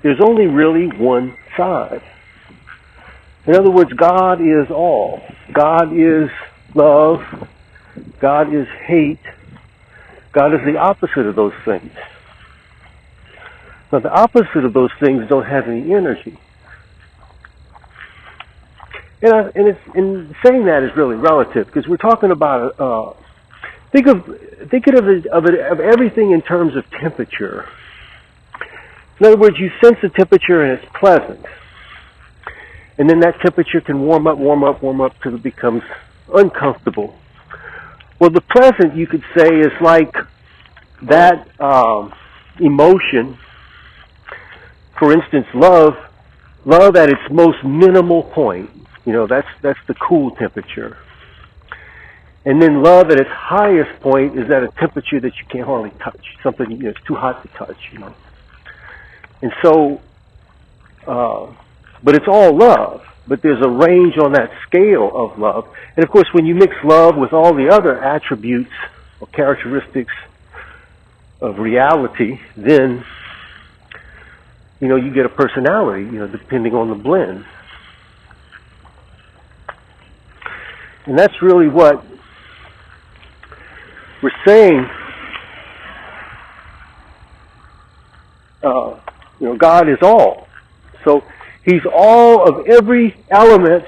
there's only really one side. In other words, God is all. God is love. God is hate. God is the opposite of those things. Now, the opposite of those things don't have any energy. And saying that is really relative, because we're talking about think of everything in terms of temperature. In other words, you sense the temperature and it's pleasant, and then that temperature can warm up till it becomes uncomfortable. Well, the pleasant, you could say, is like that emotion. For instance, love at its most minimal point. That's the cool temperature. And then love at its highest point is at a temperature that you can't hardly touch. Something it's too hot to touch. And so, but it's all love. But there's a range on that scale of love. And of course, when you mix love with all the other attributes or characteristics of reality, then you get a personality, depending on the blend. And that's really what we're saying. God is all. So He's all of every element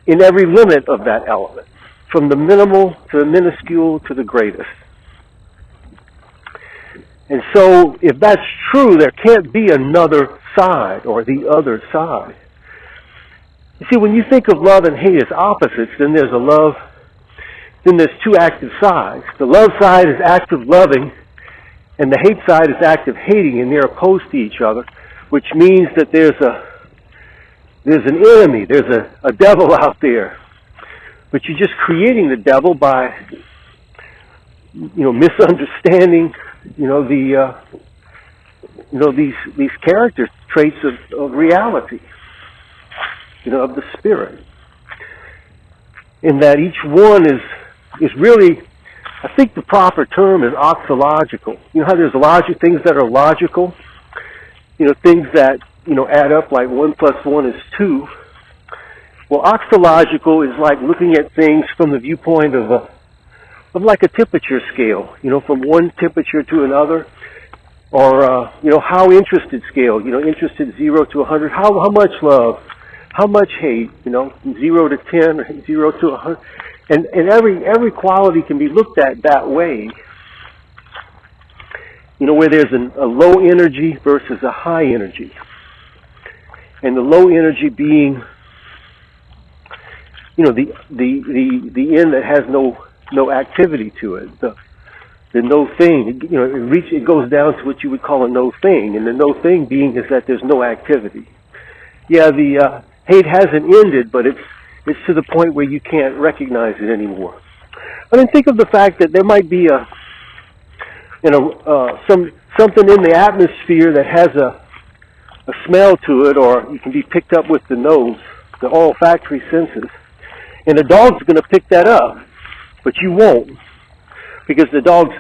in every limit of that element, from the minimal to the minuscule to the greatest. And so, if that's true, there can't be another side or the other side. You see, when you think of love and hate as opposites, then there's two active sides. The love side is active loving, and the hate side is active hating, and they're opposed to each other, which means that there's an enemy, there's a devil out there. But you're just creating the devil by, misunderstanding these character traits of reality, of the spirit. In that each one is really, I think the proper term is oxological. You know how there's things that are logical? Things that, add up, like 1 + 1 is 2. Well, oxological is like looking at things from the viewpoint of like a temperature scale, from one temperature to another, or how interested scale, interested 0 to 100, how much love, how much hate, 0 to 10, or 0 to 100, and every quality can be looked at that way, where there's a low energy versus a high energy, and the low energy being, the end that has no activity to it, the no thing, it goes down to what you would call a no thing, and the no thing being is that there's no activity. Yeah, the hate hasn't ended, but it's to the point where you can't recognize it anymore. I mean, think of the fact that there might be something in the atmosphere that has a smell to it, or it can be picked up with the nose, the olfactory senses, and the dog's going to pick that up, but you won't, because the dog's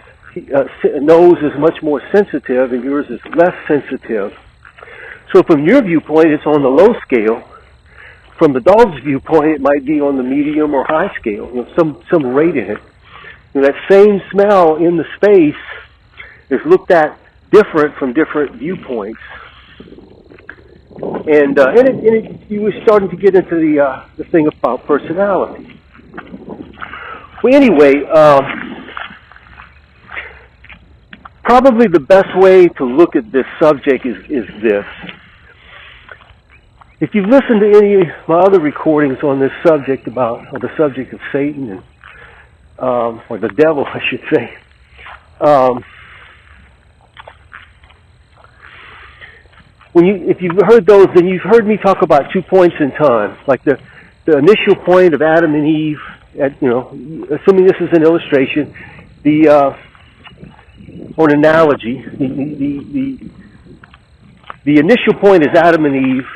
nose is much more sensitive and yours is less sensitive. So from your viewpoint, it's on the low scale. From the dog's viewpoint, it might be on the medium or high scale, some rate in it. And that same smell in the space is looked at different from different viewpoints. And you were starting to get into the thing about personality. Well, anyway, probably the best way to look at this subject is this. If you've listened to any of my other recordings on this subject or the subject of Satan and or the devil, I should say, if you've heard those, then you've heard me talk about 2 points in time, like the initial point of Adam and Eve. Assuming this is an illustration, or an analogy, the initial point is Adam and Eve,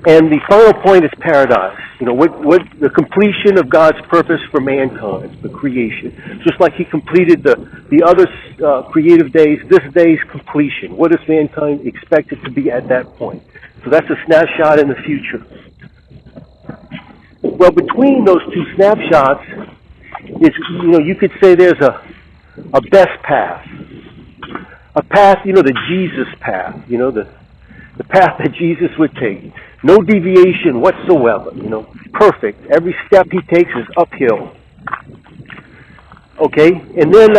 and the final point is paradise. what the completion of God's purpose for mankind, the creation. Just like He completed the other creative days, this day's completion. What is mankind expected to be at that point? So that's a snapshot in the future. Well, between those two snapshots is, you could say there's a best path. A path, the Jesus path, the path that Jesus would take. No deviation whatsoever, perfect. Every step He takes is uphill. Okay? And then,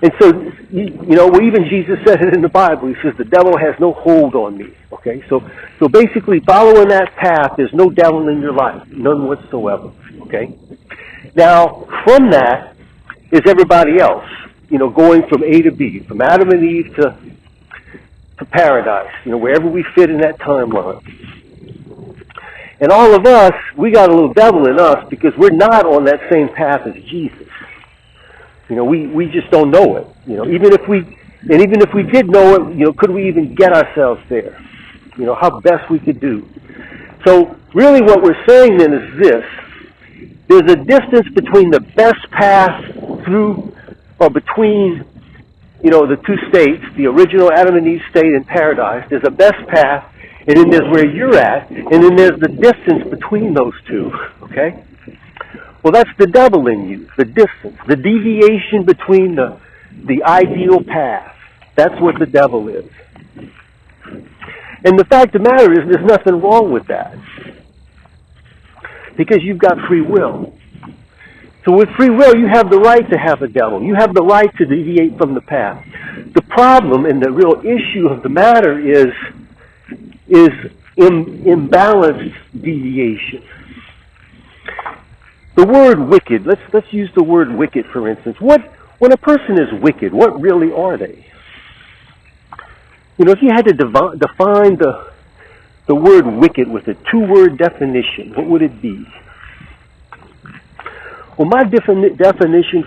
and so, even Jesus said it in the Bible. He says, the devil has no hold on me. Okay? So basically, following that path, there's no devil in your life. None whatsoever. Okay? Now, from that is everybody else, going from A to B, from Adam and Eve to paradise, wherever we fit in that timeline. And all of us, we got a little devil in us because we're not on that same path as Jesus. We just don't know it. Even if we did know it, could we even get ourselves there? How best we could do. So really what we're saying then is this. There's a distance between the best path between the two states, the original Adam and Eve state in paradise. There's a best path, and then there's where you're at, and then there's the distance between those two, okay? Well, that's the devil in you, the distance, the deviation between the ideal path. That's what the devil is. And the fact of the matter is there's nothing wrong with that, because you've got free will. So with free will, you have the right to have a devil. You have the right to deviate from the path. The problem and the real issue of the matter is imbalanced deviation. The word wicked, let's use the word wicked for instance. When a person is wicked, what really are they? If you had to define the word wicked with a two-word definition, what would it be? Well, my definition,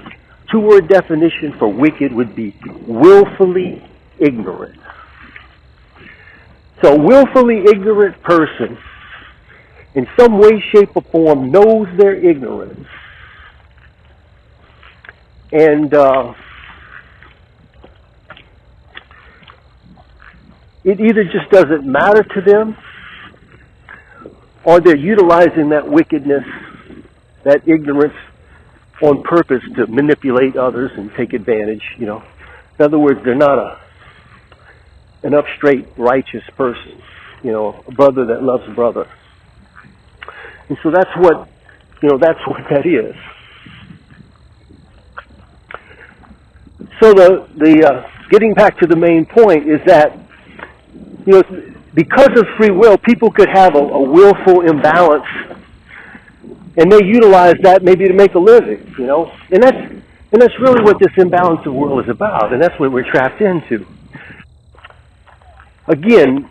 two-word definition for wicked would be willfully ignorant. So a willfully ignorant person, in some way, shape, or form, knows their ignorance. And it either just doesn't matter to them, or they're utilizing that wickedness, that ignorance, on purpose to manipulate others and take advantage, In other words, they're not an up straight, righteous person, a brother that loves a brother. And so that's what that is. So the getting back to the main point is that, because of free will, people could have a willful imbalance, and they utilize that maybe to make a living, and that's really what this imbalance of world is about, and that's what we're trapped into. Again,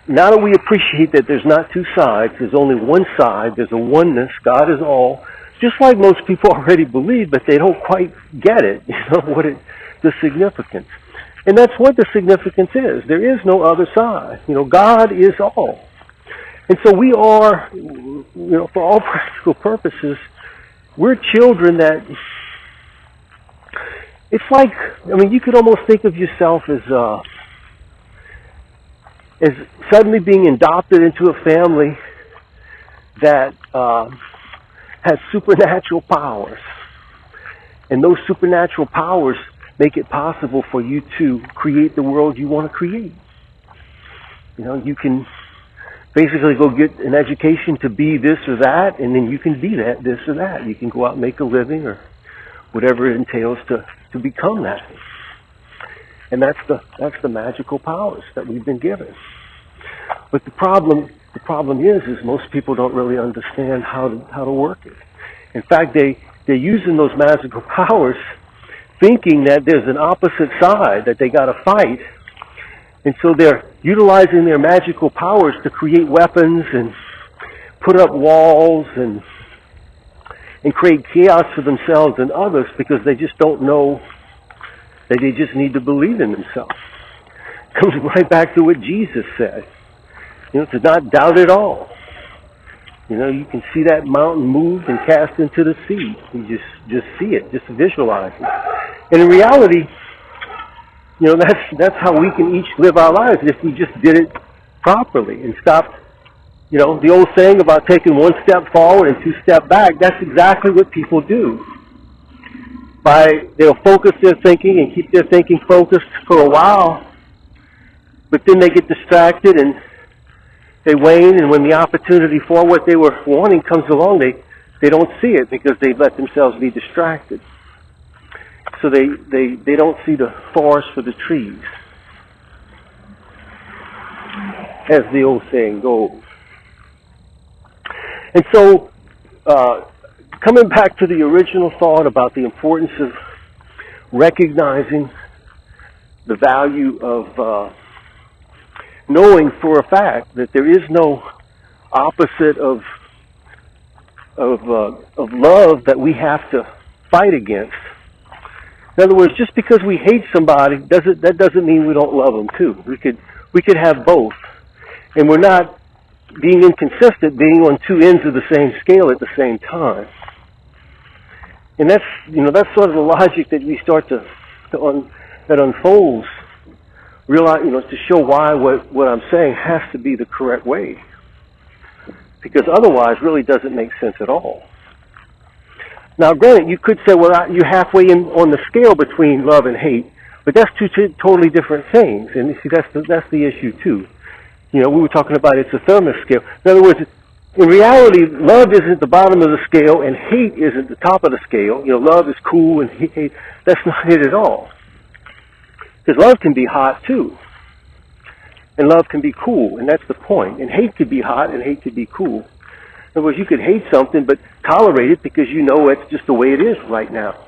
now that we appreciate that there's not two sides, there's only one side, there's a oneness, God is all, just like most people already believe, but they don't quite get it, the significance. And that's what the significance is. There is no other side. God is all. And so we are, for all practical purposes, we're children that, it's like, you could almost think of yourself as suddenly being adopted into a family that has supernatural powers. And those supernatural powers make it possible for you to create the world you want to create. You can basically go get an education to be this or that, and then you can be that, this or that. You can go out and make a living or whatever it entails to become that. And that's the magical powers that we've been given. But the problem is most people don't really understand how to work it. In fact, they're using those magical powers thinking that there's an opposite side that they got to fight. And so they're utilizing their magical powers to create weapons and put up walls and create chaos for themselves and others because they just don't know that they just need to believe in themselves. Comes right back to what Jesus said. To not doubt at all. You know, you can see that mountain moved and cast into the sea. You just see it, just visualize it. And in reality, you know, that's how we can each live our lives if we just did it properly and stopped. You know, the old saying about taking one step forward and two steps back, that's exactly what people do. They'll focus their thinking and keep their thinking focused for a while, but then they get distracted and they wane, and when the opportunity for what they were wanting comes along, they don't see it because they've let themselves be distracted. So they don't see the forest for the trees, as the old saying goes. And so, coming back to the original thought about the importance of recognizing the value of knowing for a fact that there is no opposite of love that we have to fight against. In other words, just because we hate somebody that doesn't mean we don't love them too. We could have both, and we're not being inconsistent, being on two ends of the same scale at the same time. And that's sort of the logic that we start that unfolds. Realize, to show why what I'm saying has to be the correct way, because otherwise, really doesn't make sense at all. Now, granted, you could say, well, you're halfway in on the scale between love and hate, but that's two totally different things. And you see, that's the issue too. We were talking about it's a thermos scale. In other words, in reality, love isn't the bottom of the scale and hate isn't the top of the scale. Love is cool and hate, that's not it at all. Because love can be hot too. And love can be cool, and that's the point. And hate could be hot and hate could be cool. In other words, you could hate something but tolerate it because you know it's just the way it is right now.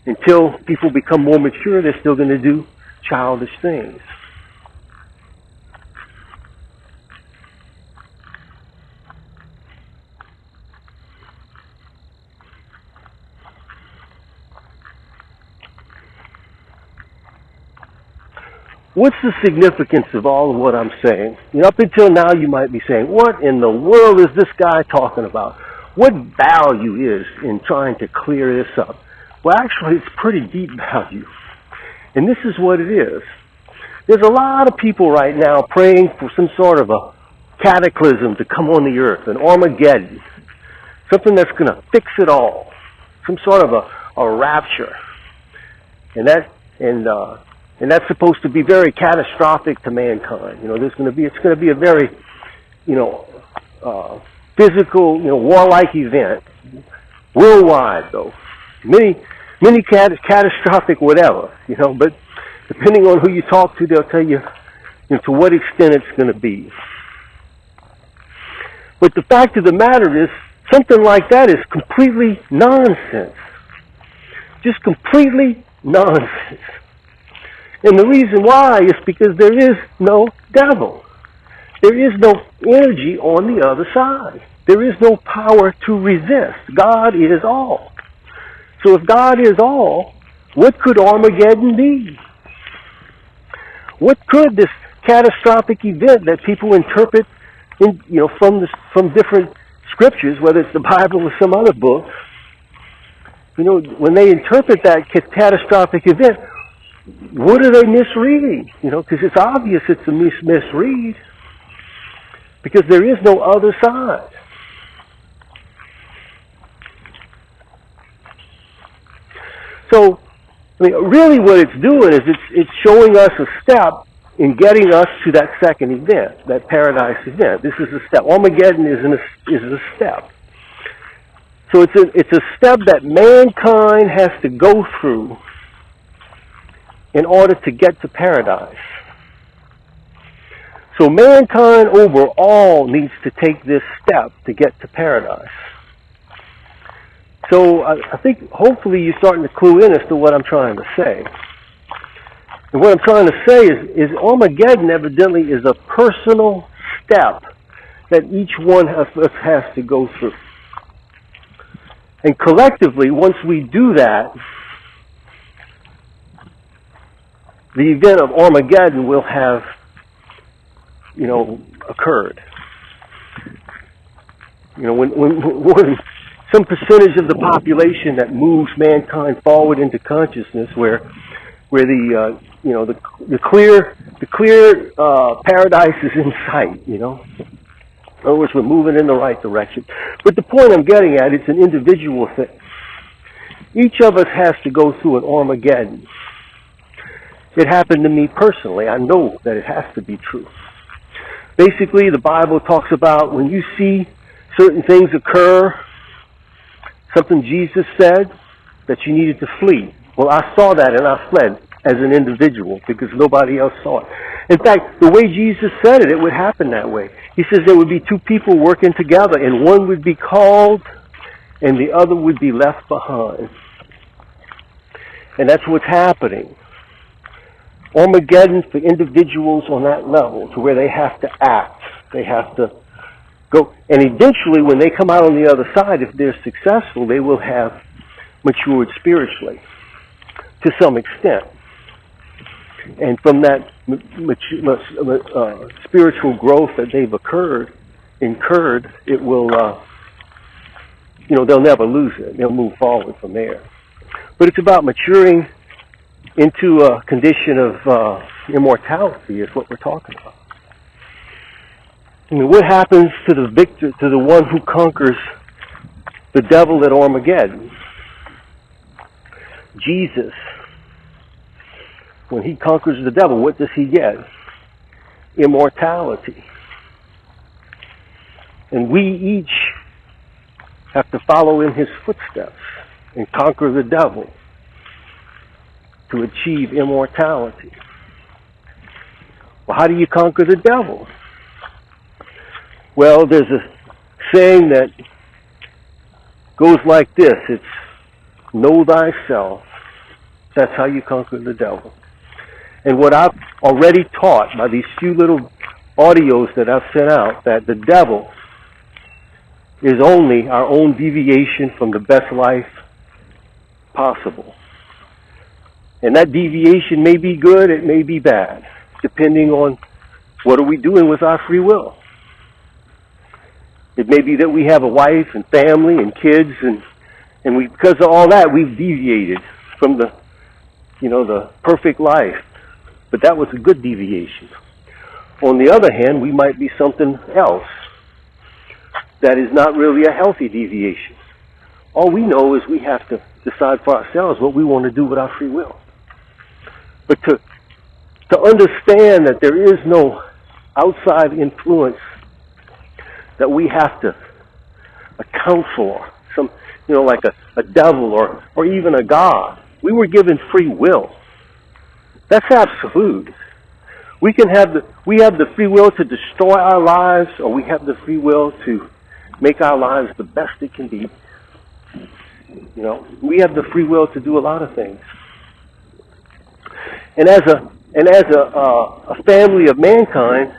Until people become more mature, they're still going to do childish things. What's the significance of all of what I'm saying? Up until now, you might be saying, what in the world is this guy talking about? What value is in trying to clear this up? Well, actually, it's pretty deep value. And this is what it is. There's a lot of people right now praying for some sort of a cataclysm to come on the earth, an Armageddon, something that's going to fix it all, some sort of a rapture. And that's supposed to be very catastrophic to mankind. It's going to be a very, physical, warlike event, worldwide though. Many catastrophic whatever, but depending on who you talk to, they'll tell you, to what extent it's going to be. But the fact of the matter is, something like that is completely nonsense. Just completely nonsense. And the reason why is because there is no devil. There is no energy on the other side. There is no power to resist. God is all. So if God is all, what could Armageddon be? What could this catastrophic event that people interpret from different scriptures, whether it's the Bible or some other book, when they interpret that catastrophic event, what are they misreading? Because it's obvious it's a misread. Because there is no other side. So, really what it's doing is it's showing us a step in getting us to that second event, that paradise event. This is a step. Armageddon is a step. So it's a step that mankind has to go through in order to get to paradise. So mankind overall needs to take this step to get to paradise. So I think hopefully you're starting to clue in as to what I'm trying to say. And what I'm trying to say is Armageddon evidently is a personal step that each one of us has to go through. And collectively, once we do that, the event of Armageddon will have, occurred. when some percentage of the population that moves mankind forward into consciousness, where the clear paradise is in sight. In other words, we're moving in the right direction. But the point I'm getting at, it's an individual thing. Each of us has to go through an Armageddon. It happened to me personally. I know that it has to be true. Basically, the Bible talks about when you see certain things occur, something Jesus said, that you needed to flee. Well, I saw that and I fled as an individual because nobody else saw it. In fact, the way Jesus said it, it would happen that way. He says there would be two people working together and one would be called and the other would be left behind. And that's what's happening. Armageddon for individuals on that level to where they have to act. They have to go. And eventually when they come out on the other side, if they're successful, they will have matured spiritually to some extent. And from that spiritual growth that they've incurred, it will, they'll never lose it. They'll move forward from there. But it's about maturing into a condition of immortality is what we're talking about. I mean, what happens to the victor, to the one who conquers the devil at Armageddon? Jesus, when he conquers the devil, what does he get? Immortality. And we each have to follow in his footsteps and conquer the devil to achieve immortality. Well, how do you conquer the devil? Well, there's a saying that goes like this. It's know thyself. That's how you conquer the devil. And what I've already taught by these few little audios that I've sent out, that the devil is only our own deviation from the best life possible. And that deviation may be good, it may be bad, depending on what are we doing with our free will. It may be that we have a wife and family and kids, and we, because of all that, we've deviated from the perfect life. But that was a good deviation. On the other hand, we might be something else that is not really a healthy deviation. All we know is we have to decide for ourselves what we want to do with our free will. But to understand that there is no outside influence that we have to account for, some, like a devil or even a God. We were given free will. That's absolute. We have the free will to destroy our lives, or we have the free will to make our lives the best it can be. We have the free will to do a lot of things. And as a family of mankind,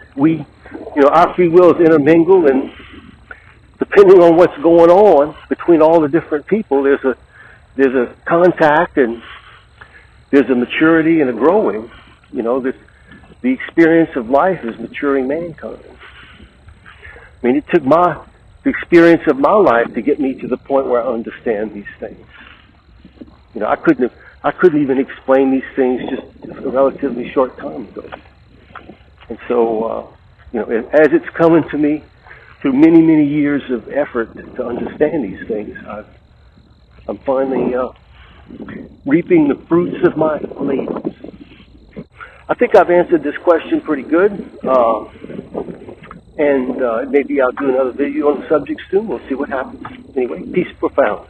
our free wills intermingle, and depending on what's going on between all the different people, there's a contact and there's a maturity and a growing. The experience of life is maturing mankind. I mean, it took the experience of my life to get me to the point where I understand these things. I couldn't even explain these things just a relatively short time ago. And so, as it's coming to me through many, many years of effort to understand these things, I'm finally reaping the fruits of my labors. I think I've answered this question pretty good, and maybe I'll do another video on the subject soon. We'll see what happens. Anyway, peace profound.